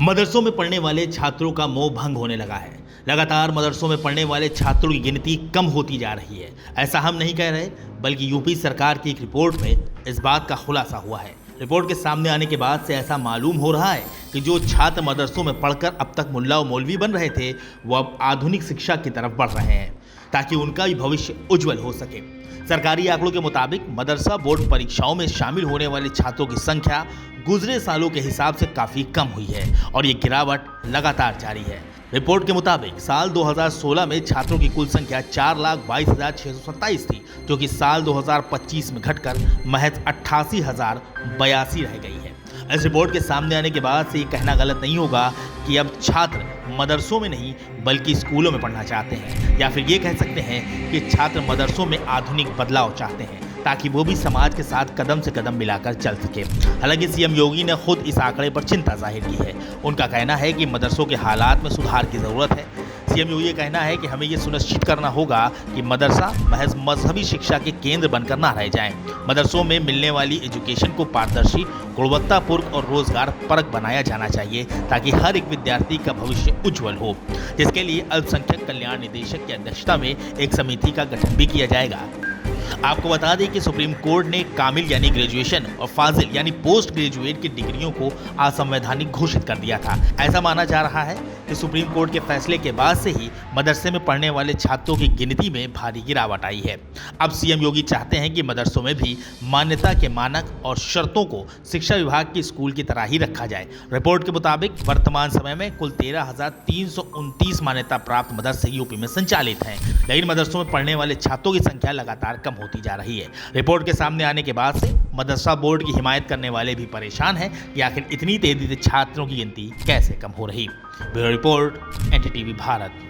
मदरसों में पढ़ने वाले छात्रों का मोह भंग होने लगा है। लगातार मदरसों में पढ़ने वाले छात्रों की गिनती कम होती जा रही है। ऐसा हम नहीं कह रहे, बल्कि यूपी सरकार की एक रिपोर्ट में इस बात का खुलासा हुआ है। रिपोर्ट के सामने आने के बाद से ऐसा मालूम हो रहा है कि जो छात्र मदरसों में पढ़कर अब तक मुल्ला और मौलवी बन रहे थे, वो अब आधुनिक शिक्षा की तरफ बढ़ रहे हैं ताकि उनका भी भविष्य उज्जवल हो सके। सरकारी आंकड़ों के मुताबिक मदरसा बोर्ड परीक्षाओं में शामिल होने वाले छात्रों की संख्या गुजरे सालों के हिसाब से काफ़ी कम हुई है और ये गिरावट लगातार जारी है। रिपोर्ट के मुताबिक साल 2016 में छात्रों की कुल संख्या 4,22,627 थी, जो कि साल 2025 में घटकर महज 88,082 रह गई है। इस रिपोर्ट के सामने आने के बाद से ये कहना गलत नहीं होगा कि अब छात्र मदरसों में नहीं बल्कि स्कूलों में पढ़ना चाहते हैं, या फिर ये कह सकते हैं कि छात्र मदरसों में आधुनिक बदलाव चाहते हैं ताकि वो भी समाज के साथ कदम से कदम मिलाकर चल सके। हालांकि सीएम योगी ने खुद इस आंकड़े पर चिंता जाहिर की है। उनका कहना है कि मदरसों के हालात में सुधार की ज़रूरत है। सीएम योगी का कहना है कि हमें ये सुनिश्चित करना होगा कि मदरसा महज मजहबी शिक्षा के केंद्र बनकर ना रह जाएं। मदरसों में मिलने वाली एजुकेशन को पारदर्शी, गुणवत्तापूर्ण और रोजगार परक बनाया जाना चाहिए ताकि हर एक विद्यार्थी का भविष्य उज्जवल हो, जिसके लिए अल्पसंख्यक कल्याण निदेशक की अध्यक्षता में एक समिति का गठन भी किया जाएगा। आपको बता दें कि सुप्रीम कोर्ट ने कामिल यानी ग्रेजुएशन और फाजिल यानी पोस्ट ग्रेजुएट की डिग्रियों को असंवैधानिक घोषित कर दिया था। ऐसा माना जा रहा है कि सुप्रीम कोर्ट के फैसले के बाद से ही मदरसे में पढ़ने वाले छात्रों की गिनती में भारी गिरावट आई है। अब सीएम योगी चाहते हैं कि मदरसों में भी मान्यता के मानक और शर्तों को शिक्षा विभाग की स्कूल की तरह ही रखा जाए। रिपोर्ट के मुताबिक वर्तमान समय में कुल 13,329 मान्यता प्राप्त मदरसे यूपी में संचालित हैं, लेकिन मदरसों में पढ़ने वाले छात्रों की संख्या लगातार कम होती जा रही है। रिपोर्ट के सामने आने के बाद से मदरसा बोर्ड की हिमायत करने वाले भी परेशान हैं कि आखिर इतनी तेजी से छात्रों की गिनती कैसे कम हो रही। Bureau report, NDTV Bharat.